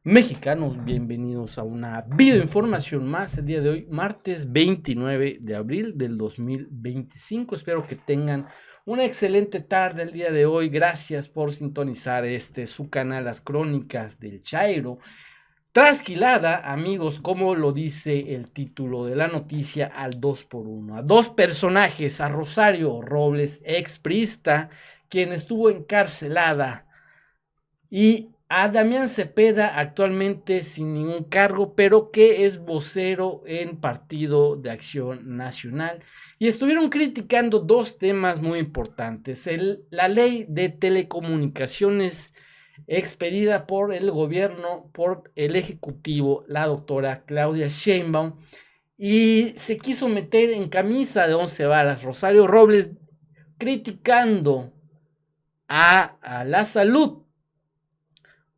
Mexicanos, bienvenidos a una videoinformación más el día de hoy, martes 29 de abril del 2025. Espero que tengan una excelente tarde el día de hoy. Gracias por sintonizar su canal, Las Crónicas del Chairo. Trasquilada, amigos, como lo dice el título de la noticia, al 2x1. A dos personajes, a Rosario Robles, expriista, quien estuvo encarcelada, y a Damián Cepeda, actualmente sin ningún cargo, pero que es vocero en Partido de Acción Nacional. Y estuvieron criticando dos temas muy importantes. La ley de telecomunicaciones expedida por el gobierno, por el ejecutivo, la doctora Claudia Sheinbaum, y se quiso meter en camisa de 11 varas Rosario Robles, criticando a la salud,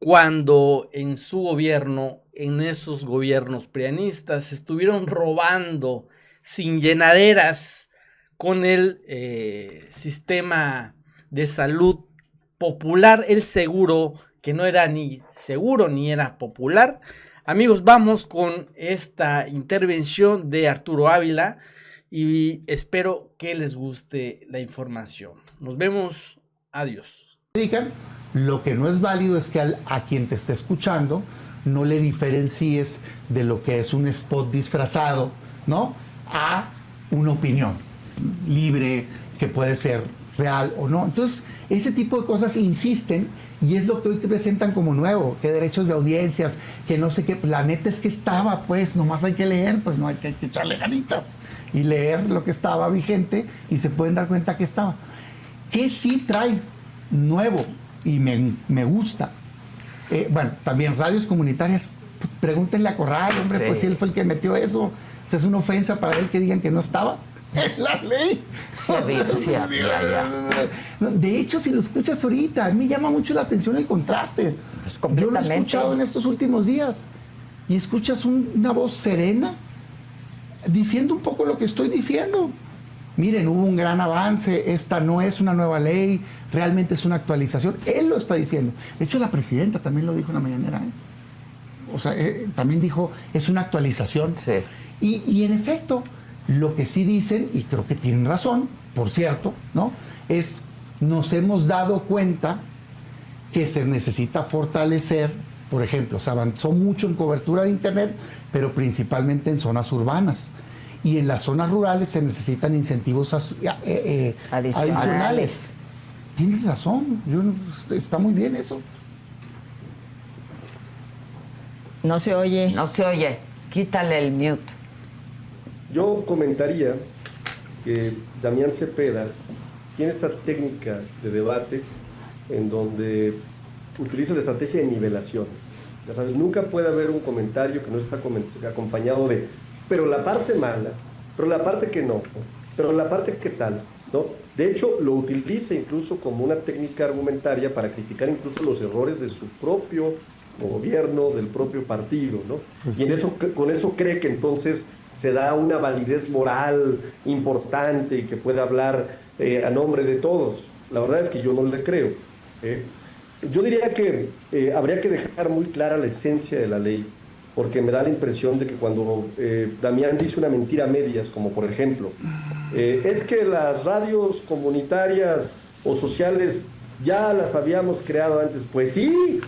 cuando en su gobierno, en esos gobiernos prianistas, estuvieron robando sin llenaderas con el sistema de salud popular, el seguro, que no era ni seguro ni era popular. Amigos, vamos con esta intervención de Arturo Ávila y espero que les guste la información. Nos vemos, adiós. Lo que no es válido es que a quien te esté escuchando no le diferencies de lo que es un spot disfrazado, ¿no? A una opinión libre que puede ser real o no. Entonces, ese tipo de cosas insisten y es lo que hoy presentan como nuevo, que derechos de audiencias, que no sé qué. La neta es que estaba, pues, nomás hay que leer, pues no hay que echarle ganitas y leer lo que estaba vigente y se pueden dar cuenta que estaba. ¿Qué sí trae nuevo? Y me gusta. Bueno, también radios comunitarias, pregúntenle a Corral, hombre, sí. Pues si él fue el que metió eso. O sea, es una ofensa para él que digan que no estaba en la ley. De hecho, si lo escuchas ahorita, a mí me llama mucho la atención el contraste. Pues yo lo he escuchado en estos últimos días y escuchas una voz serena diciendo un poco lo que estoy diciendo. Miren, hubo un gran avance, esta no es una nueva ley, realmente es una actualización. Él lo está diciendo. De hecho, la presidenta también lo dijo en la mañanera. O sea, también dijo, es una actualización. Sí. Y en efecto, lo que sí dicen, y creo que tienen razón, por cierto, ¿no? Es, nos hemos dado cuenta que se necesita fortalecer, por ejemplo, se avanzó mucho en cobertura de internet, pero principalmente en zonas urbanas. Y en las zonas rurales se necesitan incentivos adicionales. Tienes razón, está muy bien eso. No se oye. No se oye. Quítale el mute. Yo comentaría que Damián Cepeda tiene esta técnica de debate en donde utiliza la estrategia de nivelación. Ya sabes, nunca puede haber un comentario que no está acompañado de pero la parte mala, pero la parte que no, pero la parte que tal, ¿no? De hecho, lo utiliza incluso como una técnica argumentaria para criticar incluso los errores de su propio gobierno, del propio partido, ¿no? Pues sí. Y con eso cree que entonces se da una validez moral importante y que puede hablar a nombre de todos. La verdad es que yo no le creo. Yo diría que habría que dejar muy clara la esencia de la ley, porque me da la impresión de que cuando Damián dice una mentira a medias, como por ejemplo, es que las radios comunitarias o sociales ya las habíamos creado antes. Pues sí,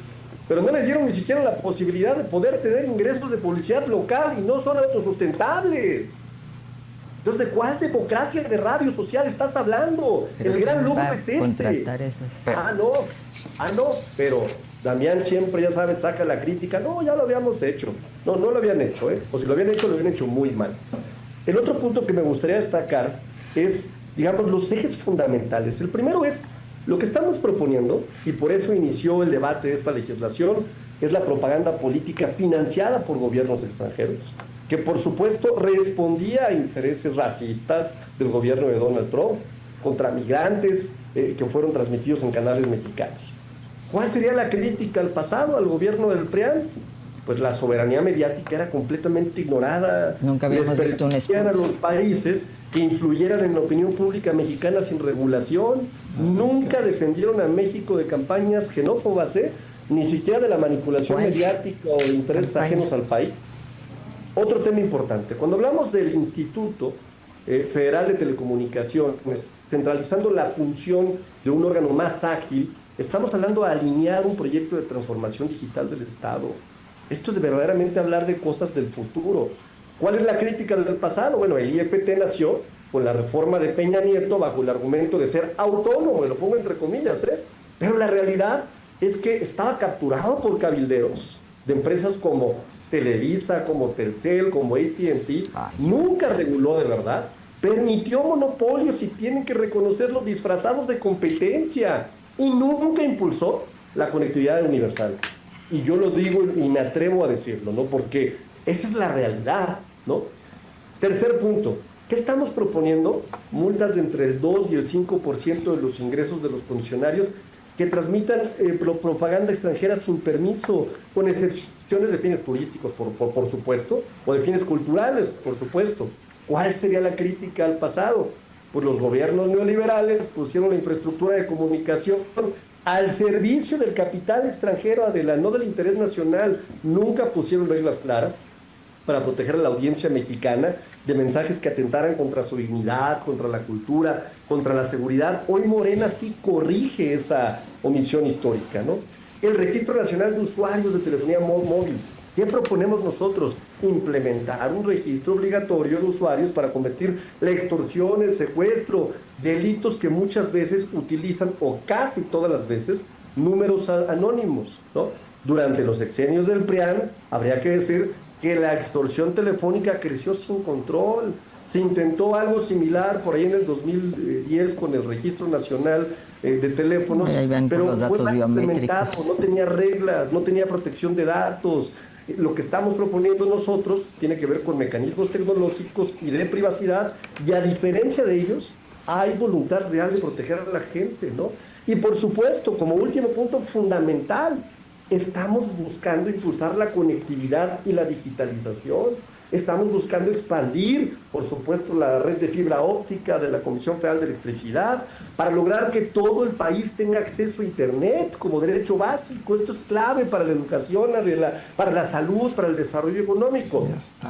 pero no les dieron ni siquiera la posibilidad de poder tener ingresos de publicidad local y no son autosustentables. Entonces, ¿de cuál democracia de radio social estás hablando? Pero el gran logro es este. No, pero Damián siempre, ya sabes, saca la crítica. No, ya lo habíamos hecho. No lo habían hecho, o si lo habían hecho muy mal. El otro punto que me gustaría destacar es, digamos, los ejes fundamentales. El primero es lo que estamos proponiendo, y por eso inició el debate de esta legislación, es la propaganda política financiada por gobiernos extranjeros, que por supuesto respondía a intereses racistas del gobierno de Donald Trump contra migrantes que fueron transmitidos en canales mexicanos. ¿Cuál sería la crítica al pasado, al gobierno del PRIAN? Pues la soberanía mediática era completamente ignorada. Nunca habíamos visto un a los países que influyeran en la opinión pública mexicana sin regulación. Nunca defendieron a México de campañas xenófobas, ni siquiera de la manipulación mediática o de intereses ajenos al país. Otro tema importante, cuando hablamos del Instituto Federal de Telecomunicaciones, centralizando la función de un órgano más ágil, estamos hablando de alinear un proyecto de transformación digital del Estado. Esto es verdaderamente hablar de cosas del futuro. ¿Cuál es la crítica del pasado? Bueno, el IFT nació con la reforma de Peña Nieto bajo el argumento de ser autónomo, y lo pongo entre comillas, pero la realidad es que estaba capturado por cabilderos de empresas como Televisa, como Telcel, como AT&T, nunca reguló de verdad, permitió monopolios y tienen que reconocerlo disfrazados de competencia, y nunca impulsó la conectividad universal. Y yo lo digo y me atrevo a decirlo, ¿no? Porque esa es la realidad, ¿no? Tercer punto, ¿qué estamos proponiendo? Multas de entre el 2 y el 5% de los ingresos de los funcionarios que transmitan propaganda extranjera sin permiso, con excepciones de fines turísticos, por supuesto, o de fines culturales, por supuesto. ¿Cuál sería la crítica al pasado? Pues los gobiernos neoliberales pusieron la infraestructura de comunicación al servicio del capital extranjero, no del interés nacional. Nunca pusieron reglas claras para proteger a la audiencia mexicana de mensajes que atentaran contra su dignidad, contra la cultura, contra la seguridad. Hoy Morena sí corrige esa omisión histórica, ¿no? El Registro Nacional de Usuarios de Telefonía Móvil. ¿Qué proponemos nosotros? Implementar un registro obligatorio de usuarios para combatir la extorsión, el secuestro, delitos que muchas veces utilizan, o casi todas las veces, números anónimos, ¿no? Durante los sexenios del PRIAN, habría que decir que la extorsión telefónica creció sin control. Se intentó algo similar por ahí en el 2010 con el Registro Nacional de Teléfonos, pero fue mal implementado, no tenía reglas, no tenía protección de datos. Lo que estamos proponiendo nosotros tiene que ver con mecanismos tecnológicos y de privacidad, y a diferencia de ellos, hay voluntad real de proteger a la gente, ¿no? Y por supuesto, como último punto fundamental, estamos buscando impulsar la conectividad y la digitalización. Estamos buscando expandir, por supuesto, la red de fibra óptica de la Comisión Federal de Electricidad para lograr que todo el país tenga acceso a Internet como derecho básico. Esto es clave para la educación, para la salud, para el desarrollo económico.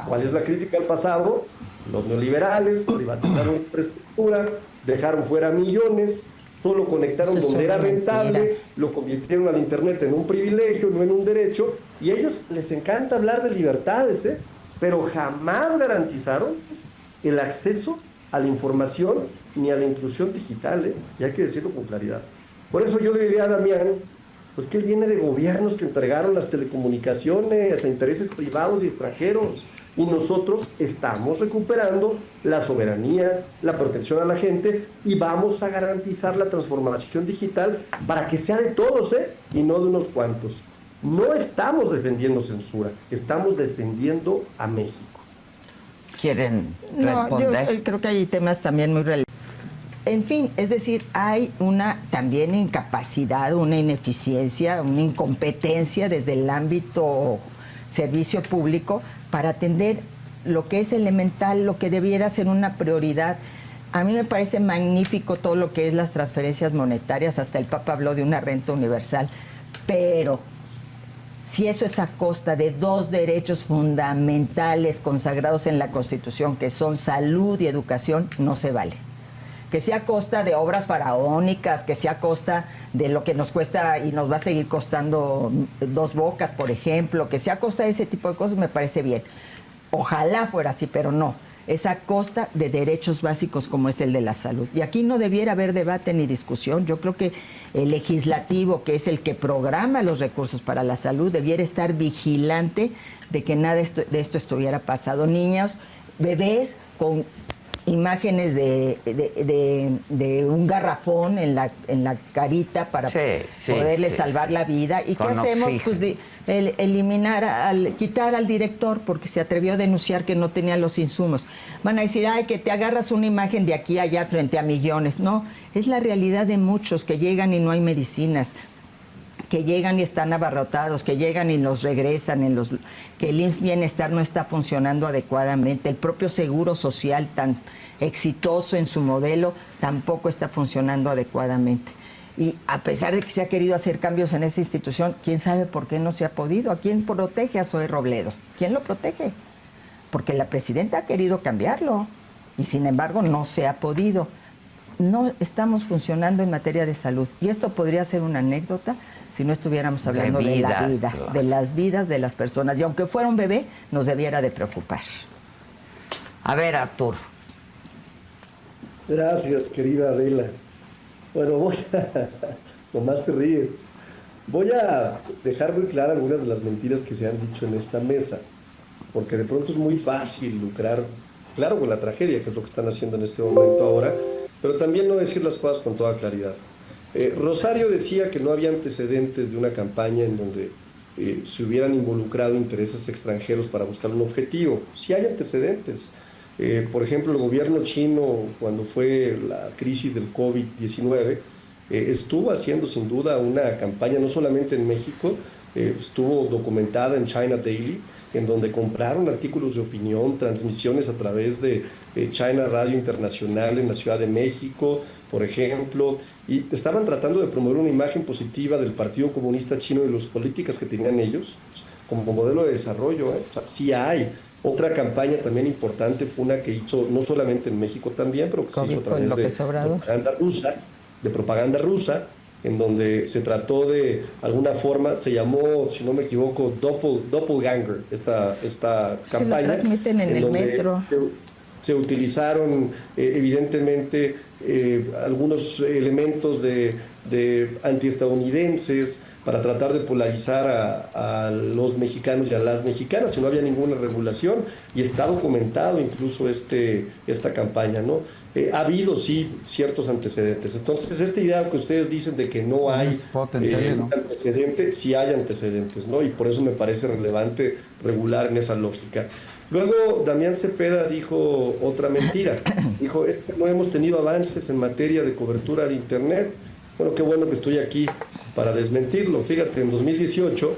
¿Cuál es la crítica al pasado? Los neoliberales privatizaron la infraestructura, dejaron fuera millones, solo conectaron donde era rentable, lo convirtieron al Internet en un privilegio, no en un derecho, y a ellos les encanta hablar de libertades, pero jamás garantizaron el acceso a la información ni a la inclusión digital, y hay que decirlo con claridad. Por eso yo le diría a Damián, pues que él viene de gobiernos que entregaron las telecomunicaciones a intereses privados y extranjeros, y nosotros estamos recuperando la soberanía, la protección a la gente, y vamos a garantizar la transformación digital para que sea de todos, y no de unos cuantos. No estamos defendiendo censura, estamos defendiendo a México. ¿Quieren responder? Yo creo que hay temas también muy relevantes. En fin, es decir, hay una también incapacidad, una ineficiencia, una incompetencia desde el ámbito servicio público para atender lo que es elemental, lo que debiera ser una prioridad. A mí me parece magnífico todo lo que es las transferencias monetarias, hasta el Papa habló de una renta universal, pero si eso es a costa de dos derechos fundamentales consagrados en la Constitución, que son salud y educación, no se vale. Que sea a costa de obras faraónicas, que sea a costa de lo que nos cuesta y nos va a seguir costando Dos Bocas, por ejemplo, que sea a costa de ese tipo de cosas, me parece bien. Ojalá fuera así, pero no. Es a costa de derechos básicos como es el de la salud. Y aquí no debiera haber debate ni discusión. Yo creo que el legislativo, que es el que programa los recursos para la salud, debiera estar vigilante de que nada de esto estuviera pasado. Niños, bebés con imágenes de un garrafón en la carita para poderle salvar la vida. ¿Y qué hacemos? Pues quitar al director porque se atrevió a denunciar que no tenía los insumos. Van a decir, ay, que te agarras una imagen de aquí a allá frente a millones. No, es la realidad de muchos que llegan y no hay medicinas, que llegan y están abarrotados, que llegan y los regresan, que el IMSS Bienestar no está funcionando adecuadamente, el propio Seguro Social tan exitoso en su modelo tampoco está funcionando adecuadamente. Y a pesar de que se ha querido hacer cambios en esa institución, ¿quién sabe por qué no se ha podido? ¿A quién protege a Zoe Robledo? ¿Quién lo protege? Porque la presidenta ha querido cambiarlo y sin embargo no se ha podido. No estamos funcionando en materia de salud. Y esto podría ser una anécdota si no estuviéramos hablando de la vida, claro, de las vidas de las personas. Y aunque fuera un bebé, nos debiera de preocupar. A ver, Arturo. Gracias, querida Adela. Bueno, nomás te ríes. Voy a dejar muy claras algunas de las mentiras que se han dicho en esta mesa, porque de pronto es muy fácil lucrar, claro, con la tragedia, que es lo que están haciendo en este momento ahora, pero también no decir las cosas con toda claridad. Rosario decía que no había antecedentes de una campaña en donde se hubieran involucrado intereses extranjeros para buscar un objetivo. Sí hay antecedentes. Por ejemplo, el gobierno chino, cuando fue la crisis del COVID-19, estuvo haciendo sin duda una campaña, no solamente en México, estuvo documentada en China Daily, en donde compraron artículos de opinión, transmisiones a través de China Radio Internacional en la Ciudad de México, por ejemplo, y estaban tratando de promover una imagen positiva del Partido Comunista Chino y las políticas que tenían ellos como modelo de desarrollo. O sea, sí hay. Otra campaña también importante fue una que hizo, no solamente en México también, pero que se hizo a través de propaganda rusa, en donde se trató de alguna forma, se llamó, si no me equivoco, Doppelganger, esta campaña. Lo transmiten en el metro. Se utilizaron evidentemente algunos elementos de antiestadounidenses para tratar de polarizar a los mexicanos y a las mexicanas, y no había ninguna regulación, y está documentado incluso esta campaña, ¿no? Ha habido, sí, ciertos antecedentes. Entonces, esta idea que ustedes dicen de que no hay antecedente, sí hay antecedentes, ¿no? Y por eso me parece relevante regular en esa lógica. Luego, Damián Cepeda dijo otra mentira. Dijo, no hemos tenido avances en materia de cobertura de Internet. Bueno, qué bueno que estoy aquí para desmentirlo. Fíjate, en 2018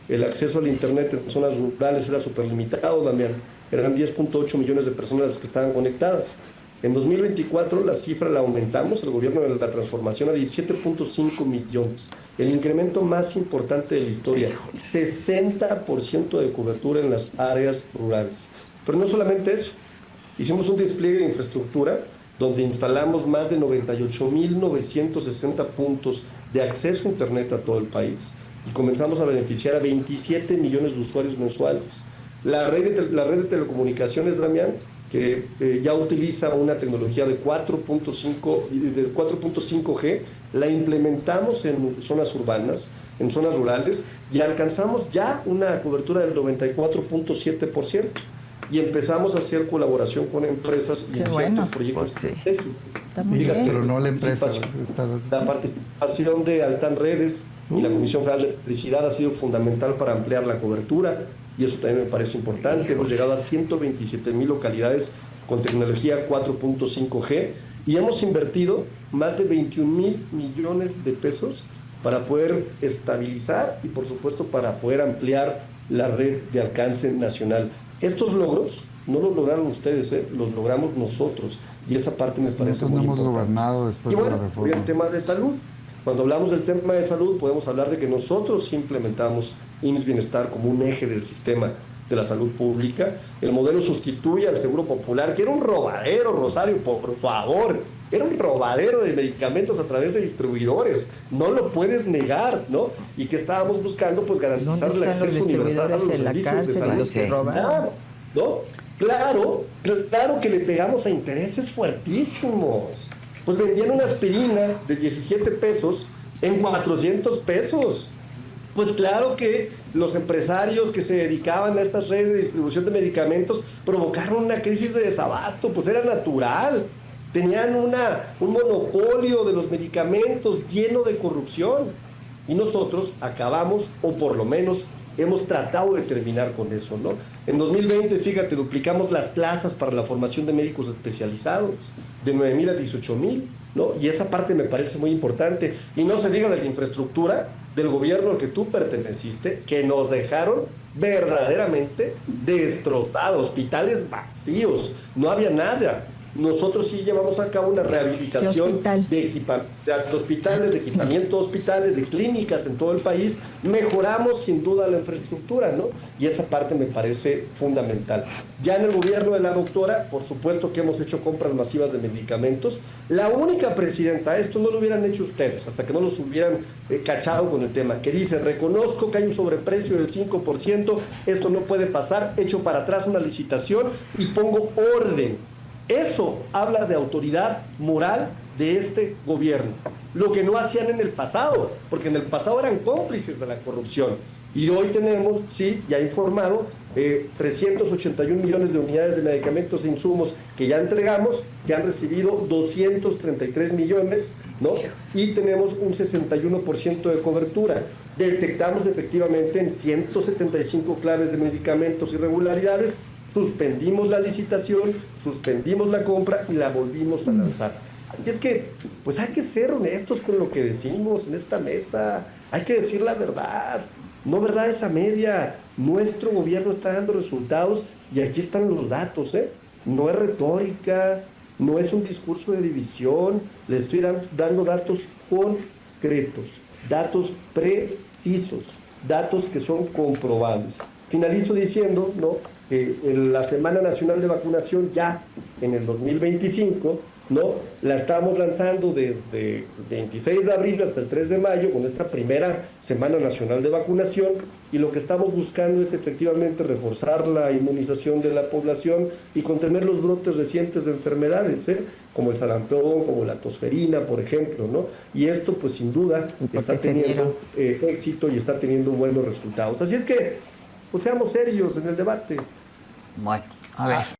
el acceso al Internet en zonas rurales era súper limitado, Damián. Eran 10.8 millones de personas las que estaban conectadas. En 2024 la cifra la aumentamos, el gobierno de la transformación, a 17.5 millones. El incremento más importante de la historia, 60% de cobertura en las áreas rurales. Pero no solamente eso, hicimos un despliegue de infraestructura donde instalamos más de 98.960 puntos de acceso a Internet a todo el país y comenzamos a beneficiar a 27 millones de usuarios mensuales. La red de telecomunicaciones, Damián, que ya utiliza una tecnología de 4.5G, la implementamos en zonas urbanas, en zonas rurales, y alcanzamos ya una cobertura del 94.7%. Y empezamos a hacer colaboración con empresas y en ciertos proyectos estratégicos. Pero no la empresa. La participación de Altán Redes y la Comisión Federal de Electricidad ha sido fundamental para ampliar la cobertura, y eso también me parece importante. Hemos llegado a 127,000 localidades con tecnología 4.5G y hemos invertido más de 21,000 millones de pesos para poder estabilizar y, por supuesto, para poder ampliar la red de alcance nacional. Estos logros no los lograron ustedes, los logramos nosotros, y esa parte me parece muy importante. Nosotros no hemos gobernado después de la reforma. Y el tema de salud. Cuando hablamos del tema de salud, podemos hablar de que nosotros implementamos IMSS Bienestar como un eje del sistema de la salud pública. El modelo sustituye al Seguro Popular, que era un robadero, Rosario, por favor. Era un robadero de medicamentos a través de distribuidores. No lo puedes negar, ¿no? Y que estábamos buscando, pues, garantizar el acceso universal a los servicios de salud. Claro, ¿no? Claro que le pegamos a intereses fuertísimos. Pues vendían una aspirina de 17 pesos en 400 pesos. Pues claro que los empresarios que se dedicaban a estas redes de distribución de medicamentos provocaron una crisis de desabasto, pues era natural. Tenían un monopolio de los medicamentos lleno de corrupción. Y nosotros acabamos, o por lo menos hemos tratado de terminar con eso, ¿no? En 2020, fíjate, duplicamos las plazas para la formación de médicos especializados, de 9,000 a 18,000, ¿no? Y esa parte me parece muy importante. Y no se diga de la infraestructura del gobierno al que tú perteneciste, que nos dejaron verdaderamente destrozados, hospitales vacíos, no había nada. Nosotros sí llevamos a cabo una rehabilitación de hospitales, de equipamiento de hospitales, de clínicas en todo el país. Mejoramos sin duda la infraestructura, ¿no? Y esa parte me parece fundamental. Ya en el gobierno de la doctora, por supuesto que hemos hecho compras masivas de medicamentos. La única presidenta, esto no lo hubieran hecho ustedes, hasta que no los hubieran cachado con el tema, que dice, reconozco que hay un sobreprecio del 5%, esto no puede pasar, echo para atrás una licitación y pongo orden. Eso habla de autoridad moral de este gobierno. Lo que no hacían en el pasado, porque en el pasado eran cómplices de la corrupción. Y hoy tenemos, sí, ya informado, 381 millones de unidades de medicamentos e insumos que ya entregamos, que han recibido 233 millones, ¿no? Y tenemos un 61% de cobertura. Detectamos efectivamente en 175 claves de medicamentos irregularidades. Suspendimos la licitación, suspendimos la compra y la volvimos a lanzar. Y es que, pues hay que ser honestos con lo que decimos en esta mesa, hay que decir la verdad, no verdades a media. Nuestro gobierno está dando resultados y aquí están los datos, ¿eh? No es retórica, no es un discurso de división, les estoy dando datos concretos, datos precisos, datos que son comprobables. Finalizo diciendo, ¿no?, que en la Semana Nacional de Vacunación ya en el 2025, ¿no?, la estamos lanzando desde el 26 de abril hasta el 3 de mayo con esta primera Semana Nacional de Vacunación, y lo que estamos buscando es efectivamente reforzar la inmunización de la población y contener los brotes recientes de enfermedades, como el sarampión, como la tosferina, por ejemplo, ¿no? Y esto pues sin duda está teniendo éxito y está teniendo buenos resultados. Así es que pues seamos serios en el debate. Bueno, a ver.